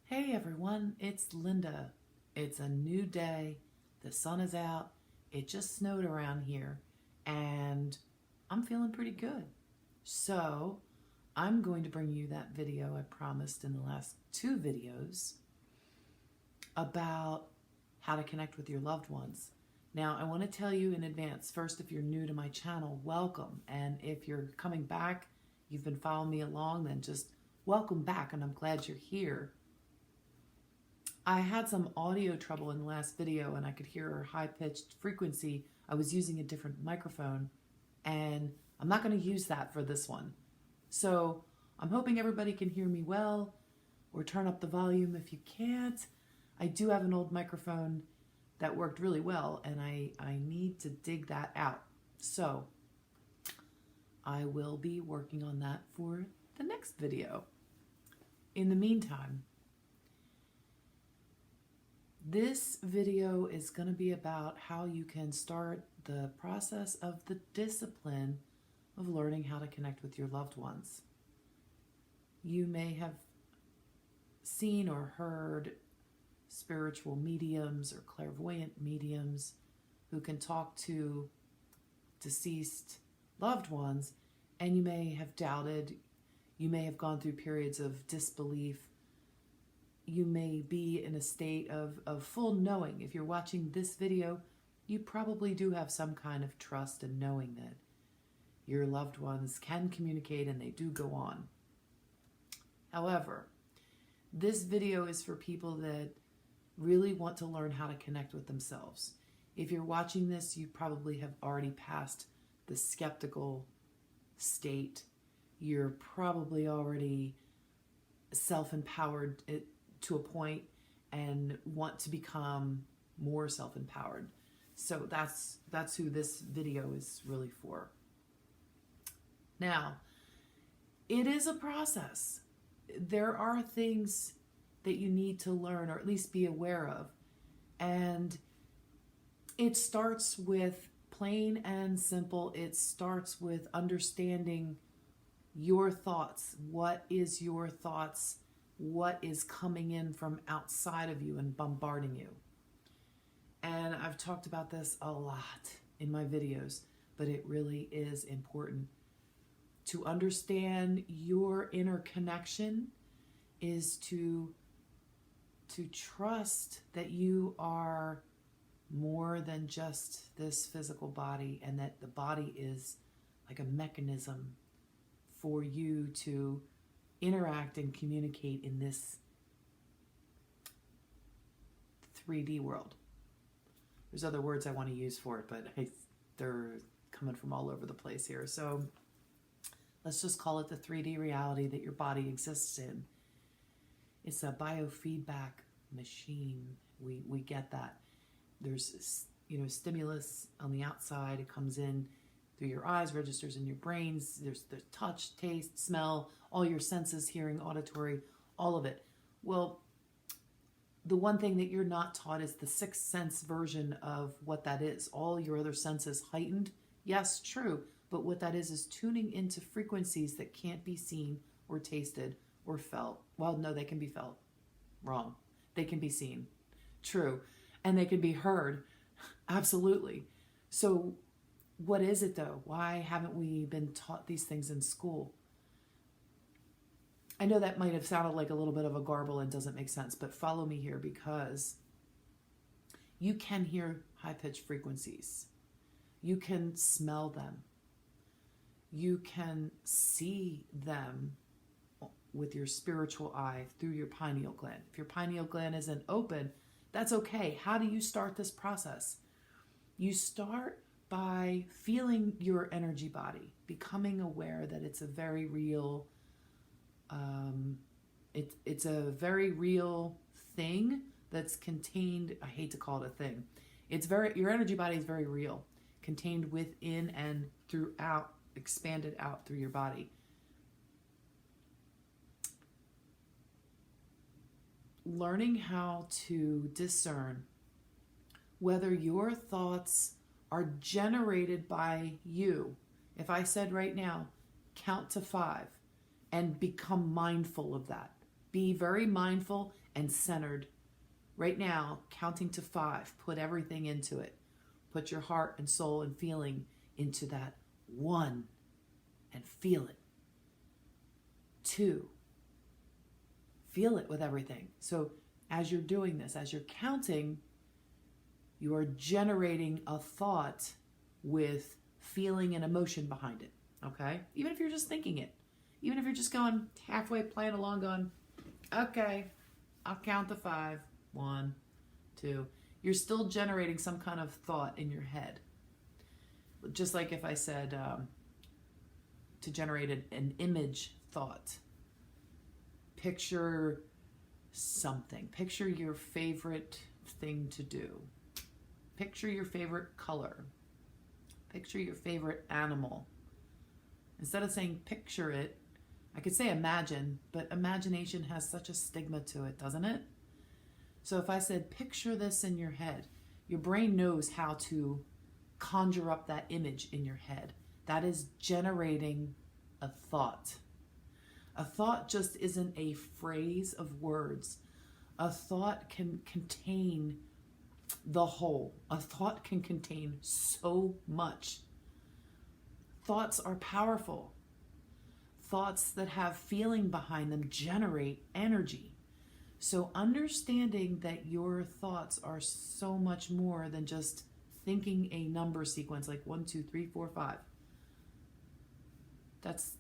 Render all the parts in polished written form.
Hey everyone, it's Linda. It's a new day. The sun is out. It just snowed around here and I'm feeling pretty good. So I'm going to bring you that video I promised in the last two videos about how to connect with your loved ones. Now, I want to tell you in advance, first, if you're new to my channel, welcome. And if you're coming back, you've been following me along, then just welcome back and I'm glad you're here. I had some audio trouble in the last video and I could hear a high-pitched frequency. I was using a different microphone and I'm not going to use that for this one. So I'm hoping everybody can hear me well, or turn up the volume if you can't. I do have an old microphone that worked really well and I need to dig that out. So I will be working on that for the next video. In the meantime, this video is going to be about how you can start the process of the discipline of learning how to connect with your loved ones. You may have seen or heard spiritual mediums or clairvoyant mediums who can talk to deceased loved ones, and you may have doubted, you may have gone through periods of disbelief. You may be in a state of full knowing. If you're watching this video, you probably do have some kind of trust and knowing that your loved ones can communicate and they do go on. However, this video is for people that really want to learn how to connect with themselves. If you're watching this, you probably have already passed the skeptical state. You're probably already self-empowered to a point and want to become more self-empowered. So that's who this video is really for. Now, it is a process. There are things that you need to learn or at least be aware of. And it starts with plain and simple. It starts with understanding your thoughts. What is your thoughts? What is coming in from outside of you and bombarding you? And I've talked about this a lot in my videos, but it really is important. To understand your inner connection is to trust that you are more than just this physical body, and that the body is like a mechanism for you to interact and communicate in this 3D world. There's other words I want to use for it, but they're coming from all over the place here. So let's just call it the 3D reality that your body exists in. It's a biofeedback machine. We get that. There's stimulus on the outside. It comes in through your eyes, registers in your brains. There's touch, taste, smell, all your senses, hearing, auditory, all of it. Well, the one thing that you're not taught is the sixth sense version of what that is. All your other senses heightened. Yes, true. But what that is tuning into frequencies that can't be seen or tasted or felt. Well, no, they can be felt. Wrong. They can be seen. True. And they can be heard. Absolutely. So what is it though? Why haven't we been taught these things in school? I know that might have sounded like a little bit of a garble and doesn't make sense, but follow me here, because you can hear high-pitched frequencies. You can smell them. You can see them with your spiritual eye through your pineal gland. If your pineal gland isn't open, that's okay. How do you start this process? You start by feeling your energy body, becoming aware that it's a very real, it's a very real thing that's contained. I hate to call it a thing. Your energy body is very real, contained within and throughout, expanded out through your body. Learning how to discern whether your thoughts are generated by you. If I said right now, count to 5 and become mindful of that. Be very mindful and centered. Right now, counting to 5, put everything into it. Put your heart and soul and feeling into that 1 and feel it. 2, feel it with everything. So as you're doing this, as you're counting, you are generating a thought with feeling and emotion behind it, okay? Even if you're just thinking it. Even if you're just going halfway playing along going, okay, I'll count to 5. 1, 2. You're still generating some kind of thought in your head. Just like if I said to generate an image thought. Picture something. Picture your favorite thing to do. Picture your favorite color. Picture your favorite animal. Instead of saying picture it, I could say imagine, but imagination has such a stigma to it, doesn't it? So if I said picture this in your head, your brain knows how to conjure up that image in your head. That is generating a thought. A thought just isn't a phrase of words. A thought can contain the whole. A thought can contain so much. Thoughts are powerful. Thoughts that have feeling behind them generate energy. So understanding that your thoughts are so much more than just thinking a number sequence like 1, 2, 3, 4, 5. That's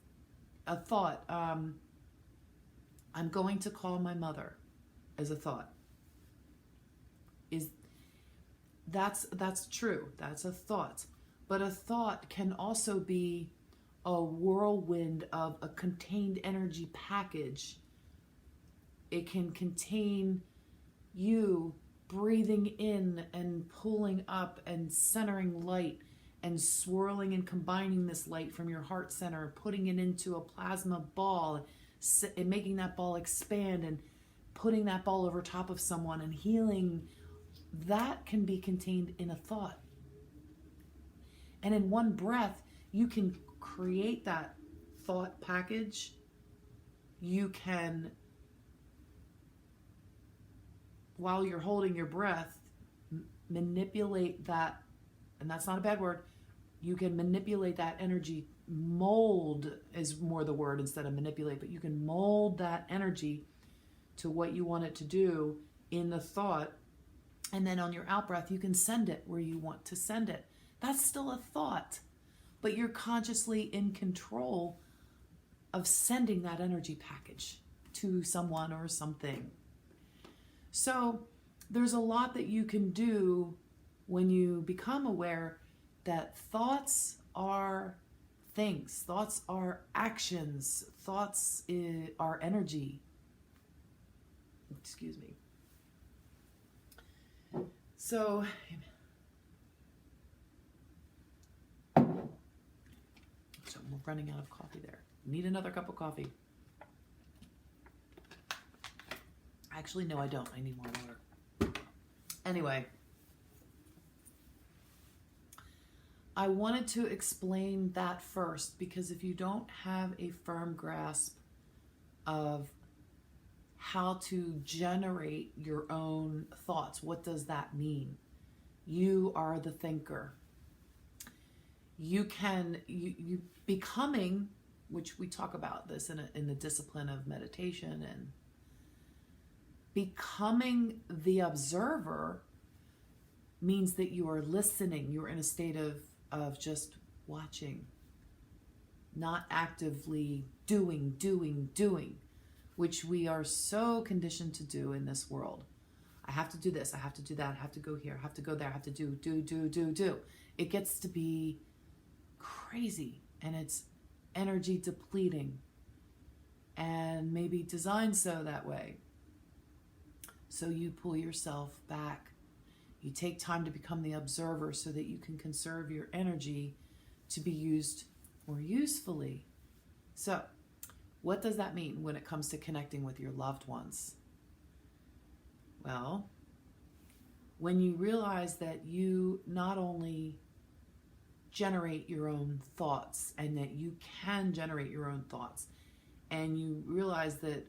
a thought. I'm going to call my mother as a thought. That's true. That's a thought. But a thought can also be a whirlwind of a contained energy package. It can contain you breathing in and pulling up and centering light and swirling and combining this light from your heart center, putting it into a plasma ball and making that ball expand and putting that ball over top of someone and healing. That can be contained in a thought. And in one breath, you can create that thought package. You can, while you're holding your breath, manipulate that, and that's not a bad word, you can manipulate that energy. Mold is more the word instead of manipulate, but you can mold that energy to what you want it to do in the thought. And then on your out breath, you can send it where you want to send it. That's still a thought, but you're consciously in control of sending that energy package to someone or something. So there's a lot that you can do when you become aware that thoughts are things, thoughts are actions, thoughts are energy. Excuse me. So we're running out of coffee there. Need another cup of coffee. Actually, no, I don't. I need more water. Anyway, I wanted to explain that first because if you don't have a firm grasp of how to generate your own thoughts, what does that mean? You are the thinker. You becoming, which we talk about this in the discipline of meditation, and becoming the observer means that you are listening. You are in a state of just watching, not actively doing, which we are so conditioned to do in this world. I have to do this, I have to do that, I have to go here, I have to go there, I have to do. It gets to be crazy, and it's energy depleting, and maybe designed so that way. So you pull yourself back. You take time to become the observer so that you can conserve your energy to be used more usefully. So what does that mean when it comes to connecting with your loved ones? Well, when you realize that you not only generate your own thoughts and that you can generate your own thoughts, and you realize that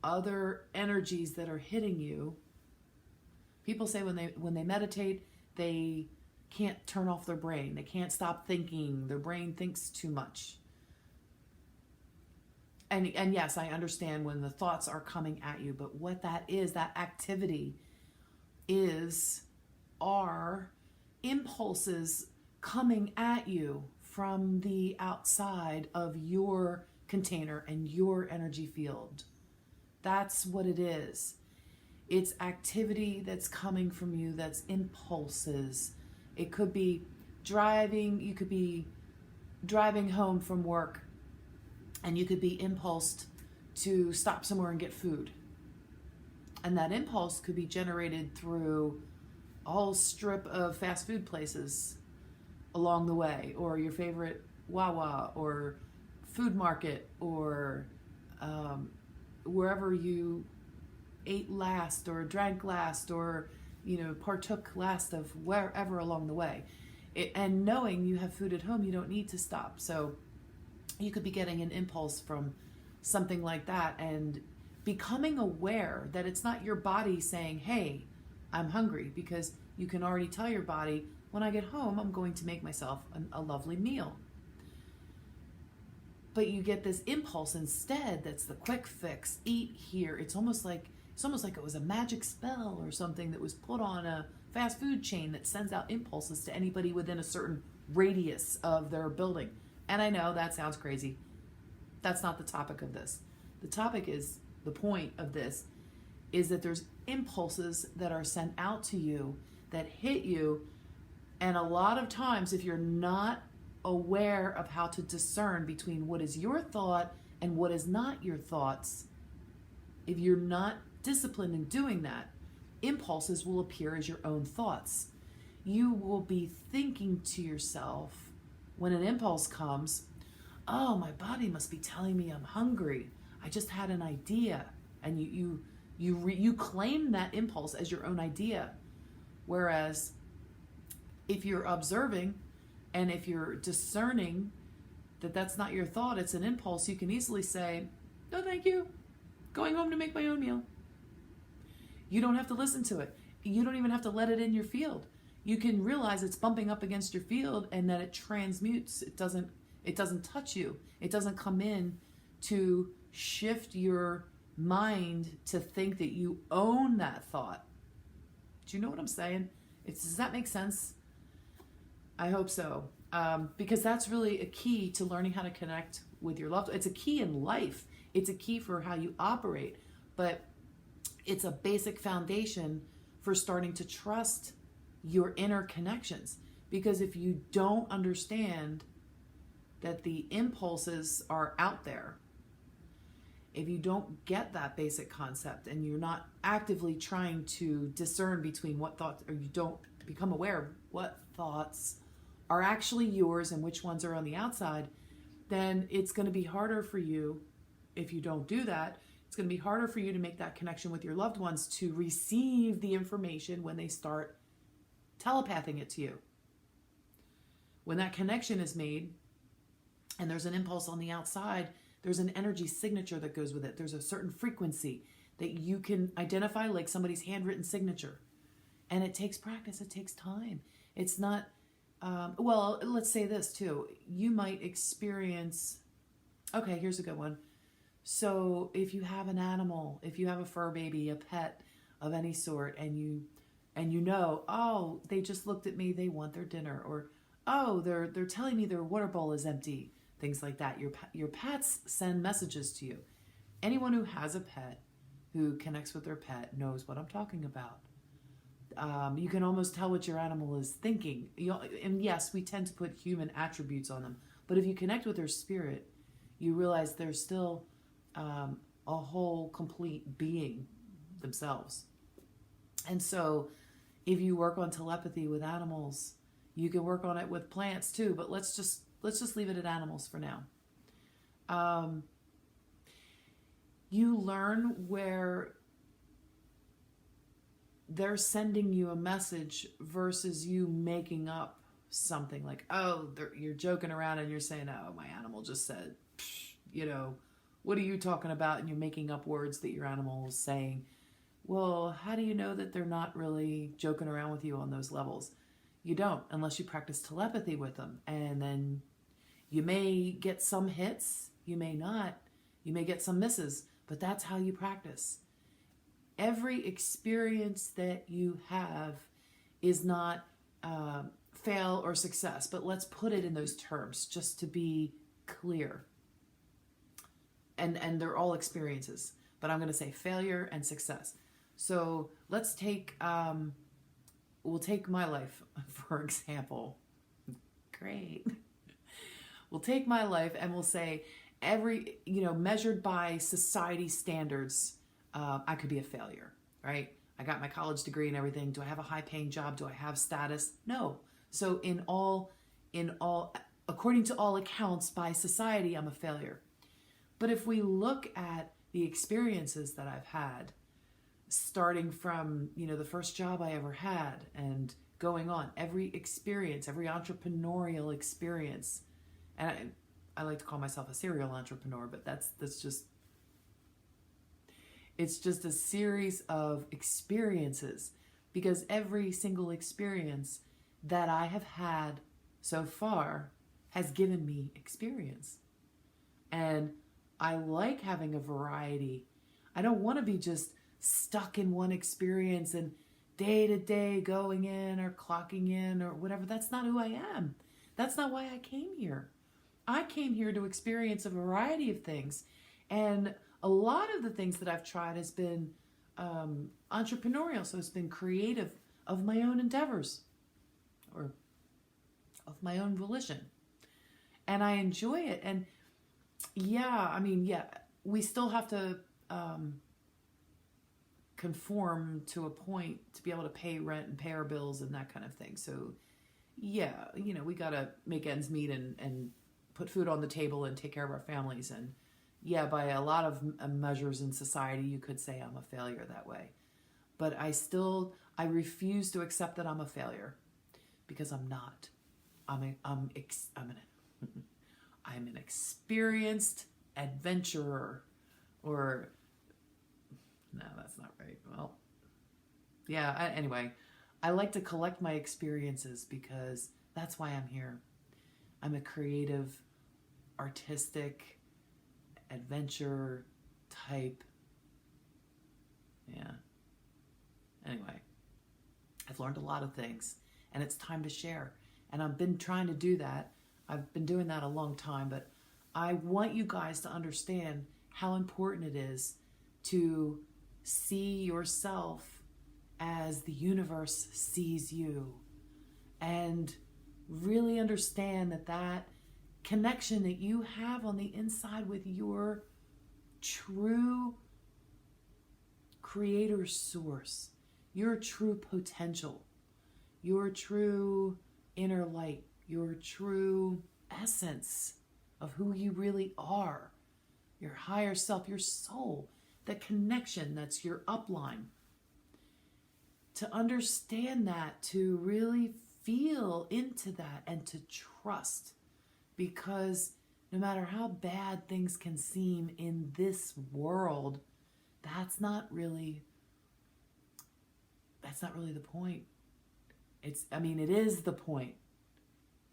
other energies that are hitting you. People say when they meditate, they can't turn off their brain. They can't stop thinking. Their brain thinks too much. And yes, I understand when the thoughts are coming at you, but what that is, that activity are impulses coming at you from the outside of your container and your energy field. That's what it is. It's activity that's coming from you, that's impulses. It could be driving, you could be driving home from work and you could be impulsed to stop somewhere and get food. And that impulse could be generated through a whole strip of fast food places along the way, or your favorite Wawa or food market, or wherever you ate last or drank last or partook last of wherever along the way. And knowing you have food at home, you don't need to stop. So you could be getting an impulse from something like that and becoming aware that it's not your body saying, hey, I'm hungry, because you can already tell your body, when I get home, I'm going to make myself a lovely meal. But you get this impulse instead that's the quick fix, eat here. It's almost like it was a magic spell or something that was put on a fast food chain that sends out impulses to anybody within a certain radius of their building. And I know that sounds crazy. That's not the topic of this. The point of this is that there's impulses that are sent out to you that hit you. And a lot of times, if you're not aware of how to discern between what is your thought and what is not your thoughts, if you're not disciplined in doing that, impulses will appear as your own thoughts. You will be thinking to yourself when an impulse comes, oh, my body must be telling me I'm hungry. I just had an idea. And you claim that impulse as your own idea. Whereas if you're observing and if you're discerning that that's not your thought, it's an impulse, you can easily say, no, thank you. Going home to make my own meal. You don't have to listen to it. You don't even have to let it in your field. You can realize it's bumping up against your field and that it transmutes. It doesn't touch you. It doesn't come in to shift your mind to think that you own that thought. Do you know what I'm saying? Does that make sense? I hope so. Because that's really a key to learning how to connect with your loved one. It's a key in life. It's a key for how you operate. But it's a basic foundation for starting to trust your inner connections. Because if you don't understand that the impulses are out there, if you don't get that basic concept and you're not actively trying to discern between what thoughts, or you don't become aware of what thoughts are actually yours and which ones are on the outside, then it's going to be harder for you. If you don't do that, it's going to be harder for you to make that connection with your loved ones to receive the information when they start telepathing it to you. When that connection is made and there's an impulse on the outside, there's an energy signature that goes with it. There's a certain frequency that you can identify, like somebody's handwritten signature. And it takes practice. It takes time. It's not, well, let's say this too. You might experience, okay, here's a good one. So if you have an animal, if you have a fur baby, a pet of any sort, and you know, oh, they just looked at me, they want their dinner, or oh, they're telling me their water bowl is empty. Things like that. Your pets send messages to you. Anyone who has a pet, who connects with their pet, knows what I'm talking about. You can almost tell what your animal is thinking. And yes, we tend to put human attributes on them. But if you connect with their spirit, you realize they're still a whole, complete being themselves. And so if you work on telepathy with animals, you can work on it with plants too. But let's just leave it at animals for now. You learn where they're sending you a message versus you making up something like, oh, you're joking around and you're saying, oh, my animal just said, What are you talking about? And you're making up words that your animal is saying. Well, how do you know that they're not really joking around with you on those levels? You don't, unless you practice telepathy with them. And then you may get some hits, you may not, you may get some misses, but that's how you practice. Every experience that you have is not fail or success, but let's put it in those terms just to be clear. And they're all experiences, but I'm going to say failure and success. So let's take, we'll take my life, for example. Great. We'll take my life and we'll say every, measured by society standards, I could be a failure, right? I got my college degree and everything. Do I have a high paying job? Do I have status? No. So according to all accounts by society, I'm a failure. But if we look at the experiences that I've had, starting from, the first job I ever had and going on, every experience, every entrepreneurial experience, and I like to call myself a serial entrepreneur, but that's just, it's just a series of experiences, because every single experience that I have had so far has given me experience. And I like having a variety. I don't want to be just stuck in one experience and day to day going in or clocking in or whatever. That's not who I am. That's not why I came here. I came here to experience a variety of things. And a lot of the things that I've tried has been entrepreneurial. So it's been creative, of my own endeavors or of my own volition. And I enjoy it. And yeah, we still have to conform to a point to be able to pay rent and pay our bills and that kind of thing. So yeah, we got to make ends meet and put food on the table and take care of our families. And yeah, by a lot of measures in society, you could say I'm a failure that way. But I refuse to accept that I'm a failure, because I'm not. I'm an experienced adventurer, or no, that's not right. Well, yeah, anyway, I like to collect my experiences because that's why I'm here. I'm a creative, artistic, adventure type. Yeah. Anyway, I've learned a lot of things, and it's time to share. And I've been trying to do that. I've been doing that a long time, but I want you guys to understand how important it is to see yourself as the universe sees you, and really understand that connection that you have on the inside with your true creator source, your true potential, your true inner light, your true essence of who you really are, your higher self, your soul, the connection that's your upline. To understand that, to really feel into that, and to trust, because no matter how bad things can seem in this world, that's not really the point. It is the point.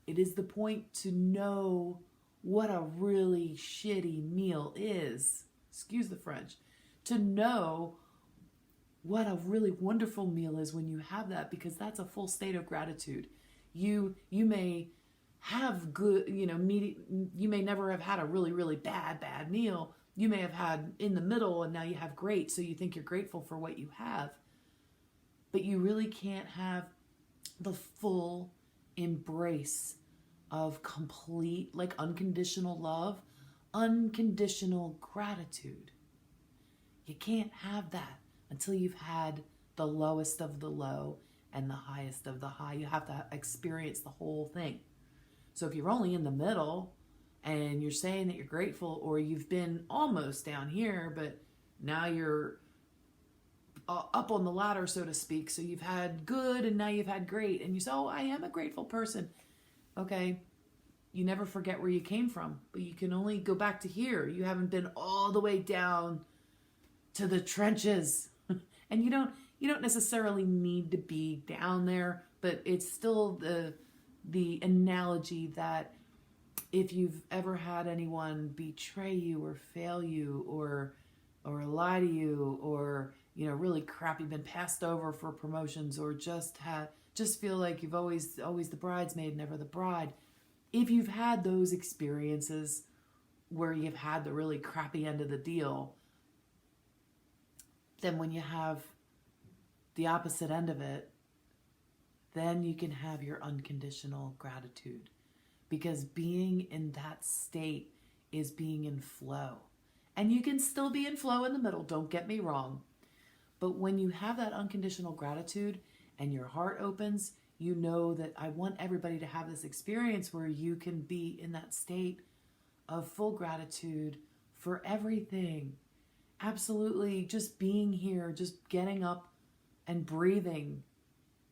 It is the point to know what a really shitty meal is. Excuse the French. To know what a really wonderful meal is when you have that, because that's a full state of gratitude. You may have good, you may never have had a really, really bad meal. You may have had in the middle, and now you have great, so you think you're grateful for what you have. But you really can't have the full embrace of complete, like, unconditional love, unconditional gratitude. You can't have that until you've had the lowest of the low and the highest of the high. You have to experience the whole thing. So if you're only in the middle and you're saying that you're grateful, or you've been almost down here, but now you're up on the ladder, so to speak. So you've had good and now you've had great, and you say, oh, I am a grateful person. Okay. you never forget where you came from, but you can only go back to here. You haven't been all the way down to the trenches. And you don't necessarily need to be down there, but it's still the analogy that if you've ever had anyone betray you or fail you or lie to you, or really crappy, been passed over for promotions, or just feel like you've always the bridesmaid, never the bride. If you've had those experiences where you've had the really crappy end of the deal, then when you have the opposite end of it, then you can have your unconditional gratitude. Because being in that state is being in flow. And you can still be in flow in the middle, don't get me wrong. But when you have that unconditional gratitude and your heart opens, you know that I want everybody to have this experience where you can be in that state of full gratitude for everything. Absolutely, just being here, just getting up and breathing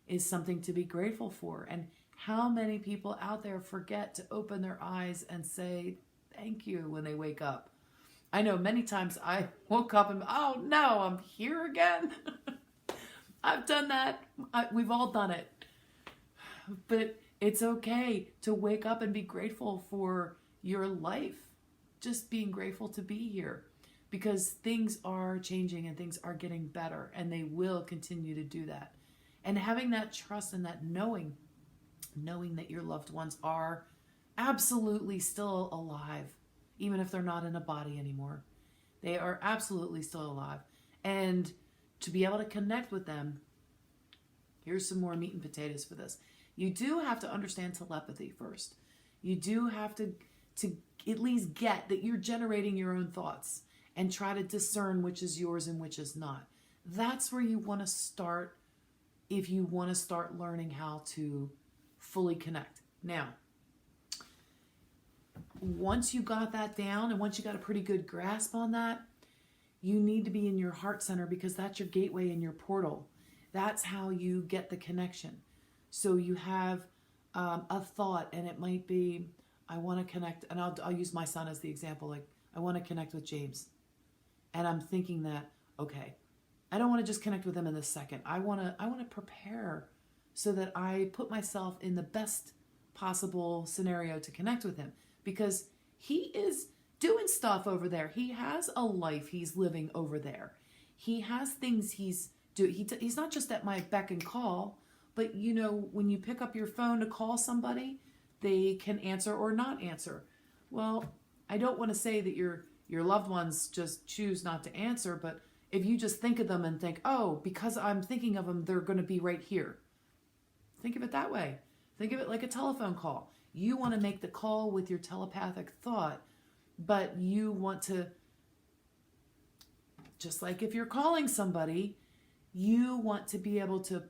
is something to be grateful for. And how many people out there forget to open their eyes and say thank you when they wake up? I know many times I woke up and, oh no, I'm here again. I've done that. We've all done it. But it's okay to wake up and be grateful for your life. Just being grateful to be here, because things are changing and things are getting better, and they will continue to do that. And having that trust and that knowing that your loved ones are absolutely still alive, even if they're not in a body anymore. They are absolutely still alive. And to be able to connect with them, here's some more meat and potatoes for this. You do have to understand telepathy first. You do have to at least get that you're generating your own thoughts and try to discern which is yours and which is not. That's where you want to start if you want to start learning how to fully connect. Now, once you got that down and once you got a pretty good grasp on that, you need to be in your heart center, because that's your gateway and your portal. That's how you get the connection. So you have a thought, and it might be, I want to connect, and I'll use my son as the example. Like, I want to connect with James. And I'm thinking that, okay, I don't want to just connect with him in this second. I want to prepare so that I put myself in the best possible scenario to connect with him, because he is doing stuff over there. He has a life he's living over there. He has things he's doing. He's not just at my beck and call, but when you pick up your phone to call somebody, they can answer or not answer. Well, I don't want to say that your loved ones just choose not to answer, but if you just think of them and think, oh, because I'm thinking of them, they're going to be right here. Think of it that way. Think of it like a telephone call. You want to make the call with your telepathic thought, but you want to, just like if you're calling somebody, you want to be able to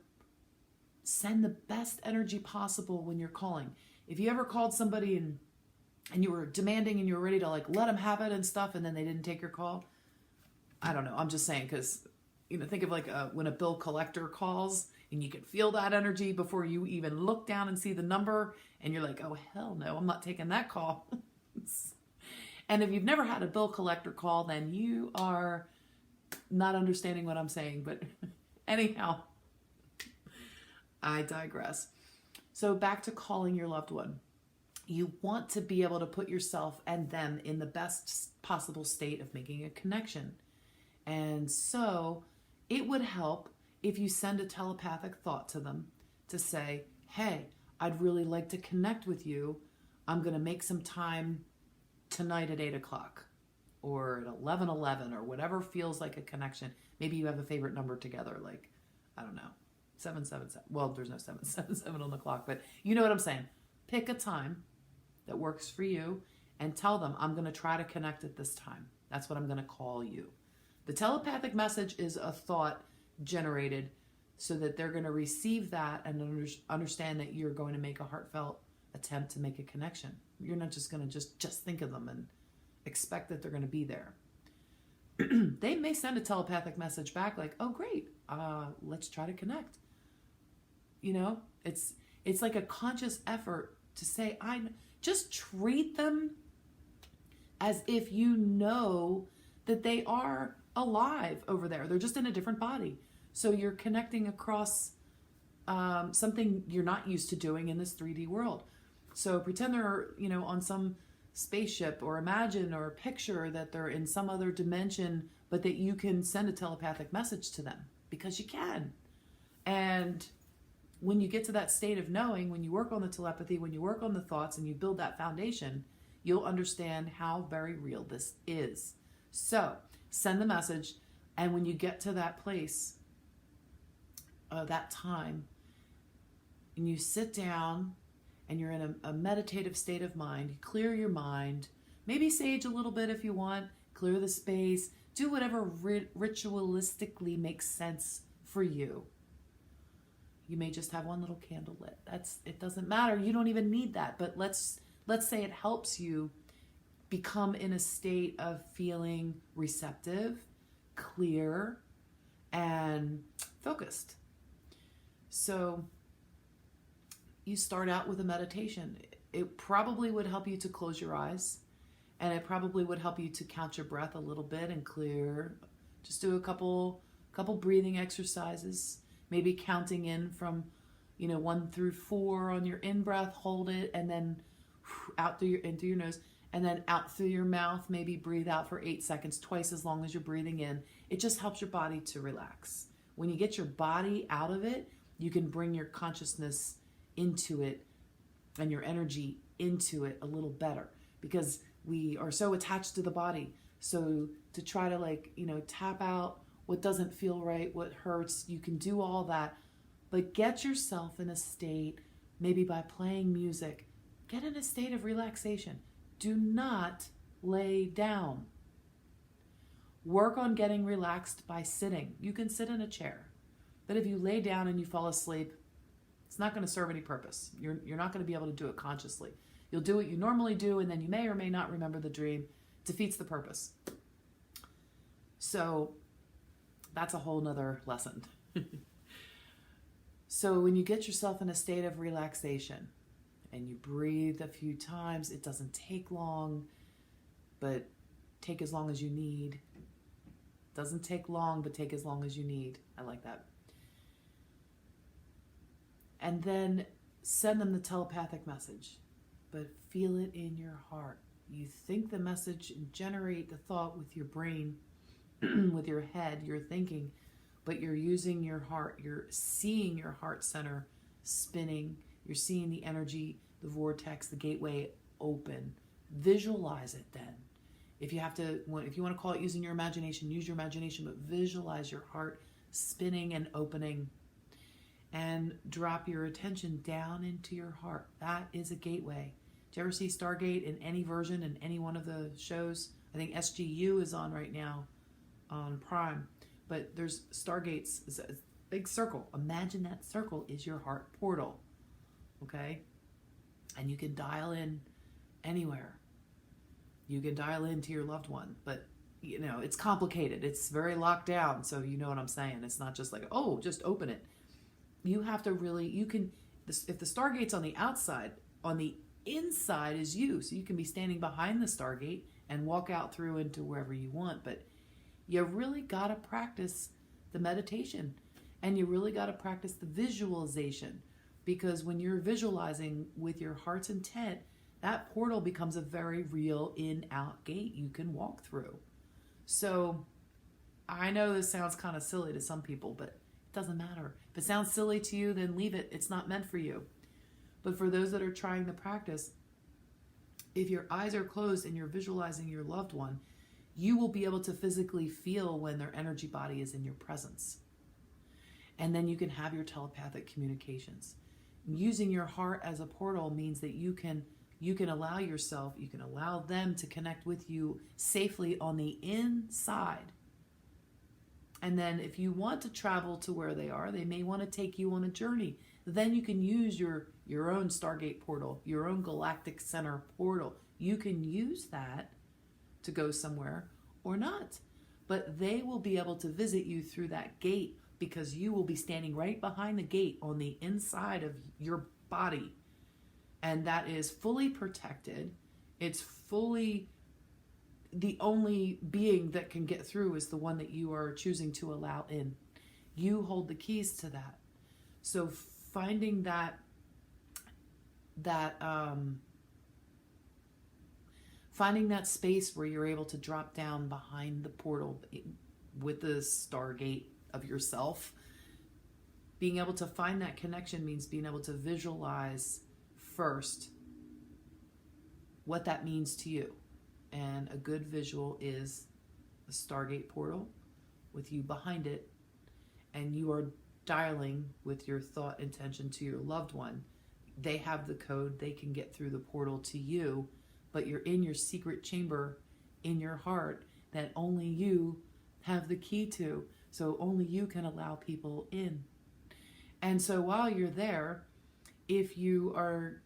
send the best energy possible when you're calling. If you ever called somebody and you were demanding and you were ready to let them have it and stuff, and then they didn't take your call, I don't know. I'm just saying, because think of when a bill collector calls and you can feel that energy before you even look down and see the number, and you're like, oh hell no, I'm not taking that call. And if you've never had a bill collector call, then you are not understanding what I'm saying. But anyhow, I digress. So back to calling your loved one. You want to be able to put yourself and them in the best possible state of making a connection. And so it would help if you send a telepathic thought to them to say, hey, I'd really like to connect with you. I'm going to make some time tonight at 8 o'clock or at 11:11 or whatever feels like a connection. Maybe you have a favorite number together, like, I don't know, 777. Well, there's no 777 on the clock, but you know what I'm saying. Pick a time that works for you and tell them, I'm going to try to connect at this time. That's what I'm going to call you. The telepathic message is a thought generated so that they're going to receive that and understand that you're going to make a heartfelt attempt to make a connection. You're not just going to just think of them and expect that they're going to be there. They may send a telepathic message back like, oh great, let's try to connect. It's like a conscious effort to say, Just treat them as if you know that they are alive over there. They're just in a different body. So you're connecting across something you're not used to doing in this 3D world. So pretend they're, on some spaceship, or imagine or picture that they're in some other dimension, but that you can send a telepathic message to them, because you can. And when you get to that state of knowing, when you work on the telepathy, when you work on the thoughts and you build that foundation, you'll understand how very real this is. So send the message, and when you get to that place, that time, and you sit down and you're in a meditative state of mind, you clear your mind, maybe sage a little bit if you want, clear the space, do whatever ritualistically makes sense for you. You may just have one little candle lit. It doesn't matter. You don't even need that. But let's say it helps you become in a state of feeling receptive, clear, and focused. So you start out with a meditation. It probably would help you to close your eyes, and it probably would help you to count your breath a little bit and clear. Just do a couple breathing exercises, maybe counting in from 1 through 4 on your in breath, hold it, and then out in through your nose, and then out through your mouth. Maybe breathe out for 8 seconds, twice as long as you're breathing in. It just helps your body to relax. When you get your body out of it, you can bring your consciousness into it and your energy into it a little better, because we are so attached to the body. So to try to tap out what doesn't feel right, what hurts, you can do all that, but get yourself in a state, maybe by playing music, get in a state of relaxation. Do not lay down. Work on getting relaxed by sitting. You can sit in a chair, but if you lay down and you fall asleep, it's not going to serve any purpose. You're not going to be able to do it consciously. You'll do what you normally do, and then you may or may not remember the dream. It defeats the purpose. So that's a whole nother lesson. So when you get yourself in a state of relaxation and you breathe a few times, it doesn't take long, but take as long as you need. Doesn't take long, but take as long as you need. I like that. And then send them the telepathic message, but feel it in your heart. You think the message and generate the thought with your brain, with your head, you're thinking, but you're using your heart. You're seeing your heart center spinning. You're seeing the energy, the vortex, the gateway open. Visualize it then. If you want to call it using your imagination, use your imagination, but visualize your heart spinning and opening. And drop your attention down into your heart. That is a gateway. Did you ever see Stargate in any version, in any one of the shows? I think SGU is on right now on Prime. But there's Stargates. It's a big circle. Imagine that circle is your heart portal. Okay? And you can dial in anywhere. You can dial into your loved one. But, it's complicated. It's very locked down. So you know what I'm saying. It's not just like, oh, just open it. You have to really, if the Stargate's on the outside, on the inside is you. So you can be standing behind the Stargate and walk out through into wherever you want. But you really got to practice the meditation, and you really got to practice the visualization, because when you're visualizing with your heart's intent, that portal becomes a very real in-out gate you can walk through. So I know this sounds kind of silly to some people, but it doesn't matter. If it sounds silly to you, then leave it. It's not meant for you. But for those that are trying to practice, if your eyes are closed and you're visualizing your loved one, you will be able to physically feel when their energy body is in your presence. And then you can have your telepathic communications. Using your heart as a portal means that you can allow yourself, you can allow them to connect with you safely on the inside. And then if you want to travel to where they are, they may want to take you on a journey. Then you can use your own Stargate portal, your own galactic center portal. You can use that to go somewhere or not. But they will be able to visit you through that gate, because you will be standing right behind the gate on the inside of your body. And that is fully protected. It's fully, the only being that can get through is the one that you are choosing to allow in. You hold the keys to that. So finding finding that space where you're able to drop down behind the portal with the Stargate of yourself, being able to find that connection means being able to visualize first what that means to you. And a good visual is a Stargate portal with you behind it, and you are dialing with your thought intention to your loved one. They have the code, they can get through the portal to you, but you're in your secret chamber in your heart that only you have the key to, so only you can allow people in. And so while you're there, if you are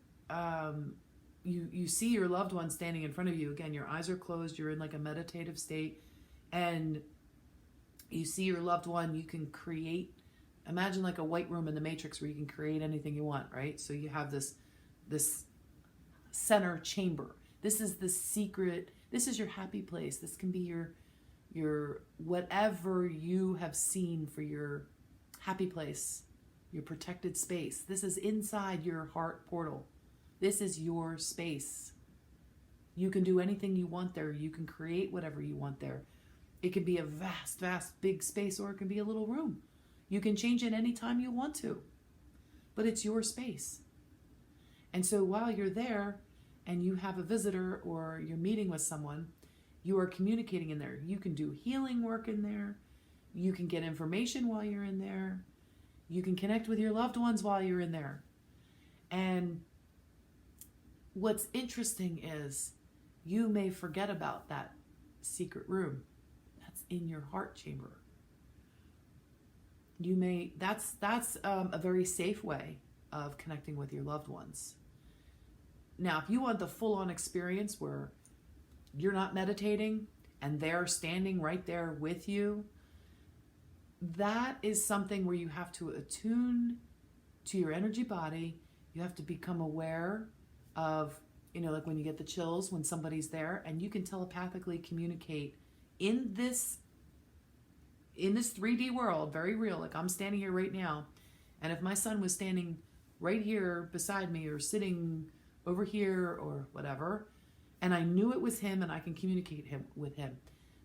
you see your loved one standing in front of you, again, your eyes are closed, you're in like a meditative state, and you see your loved one, you can create, imagine like a white room in the Matrix where you can create anything you want, right? So you have this center chamber. This is the secret, this is your happy place. This can be your whatever you have seen for your happy place, your protected space. This is inside your heart portal. This is your space. You can do anything you want there. You can create whatever you want there. It could be a vast, vast, big space, or it can be a little room. You can change it anytime you want to, but it's your space. And so while you're there and you have a visitor or you're meeting with someone, you are communicating in there. You can do healing work in there. You can get information while you're in there. You can connect with your loved ones while you're in there. And what's interesting is you may forget about that secret room that's in your heart chamber. You may, that's a very safe way of connecting with your loved ones. Now, if you want the full-on experience where you're not meditating and they're standing right there with you, that is something where you have to attune to your energy body. You have to become aware of, like when you get the chills when somebody's there, and you can telepathically communicate in this 3D world, very real. Like I'm standing here right now, and if my son was standing right here beside me or sitting over here or whatever, and I knew it was him and I can communicate with him.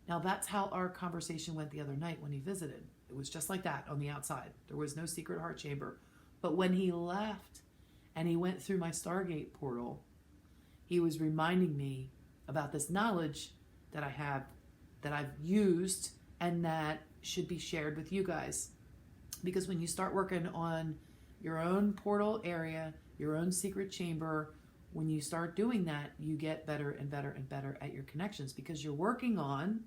Now that's how our conversation went the other night when he visited. It was just like that on the outside. There was no secret heart chamber. But when he left and he went through my Stargate portal, he was reminding me about this knowledge that I have, that I've used, and that should be shared with you guys. Because when you start working on your own portal area, your own secret chamber, when you start doing that, you get better and better and better at your connections, because you're working on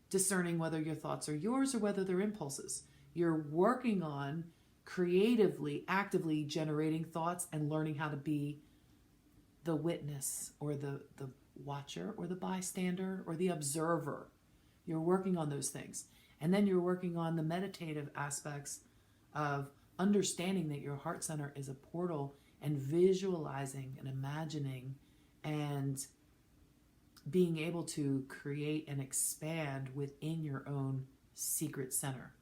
discerning whether your thoughts are yours or whether they're impulses. You're working on creatively, actively generating thoughts and learning how to be the witness or the watcher or the bystander or the observer. You're working on those things. And then you're working on the meditative aspects of understanding that your heart center is a portal, and visualizing and imagining and being able to create and expand within your own secret center.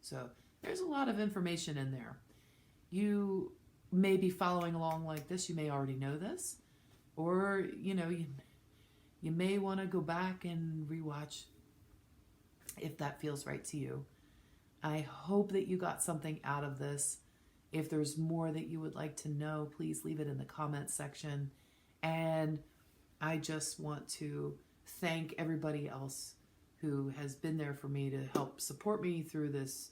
So there's a lot of information in there. You may be following along like this. You may already know this, or you may want to go back and rewatch if that feels right to you. I hope that you got something out of this. If there's more that you would like to know, please leave it in the comments section. And I just want to thank everybody else who has been there for me to help support me through this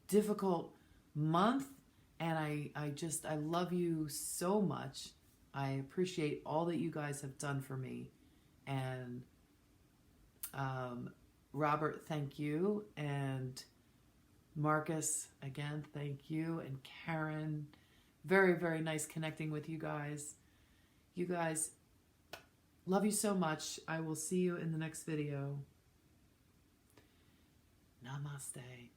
difficult month. And I love you so much. I appreciate all that you guys have done for me. And Robert, thank you. And Marcus, again, thank you. And Karen, very, very nice connecting with you guys. You guys, love you so much. I will see you in the next video. Namaste.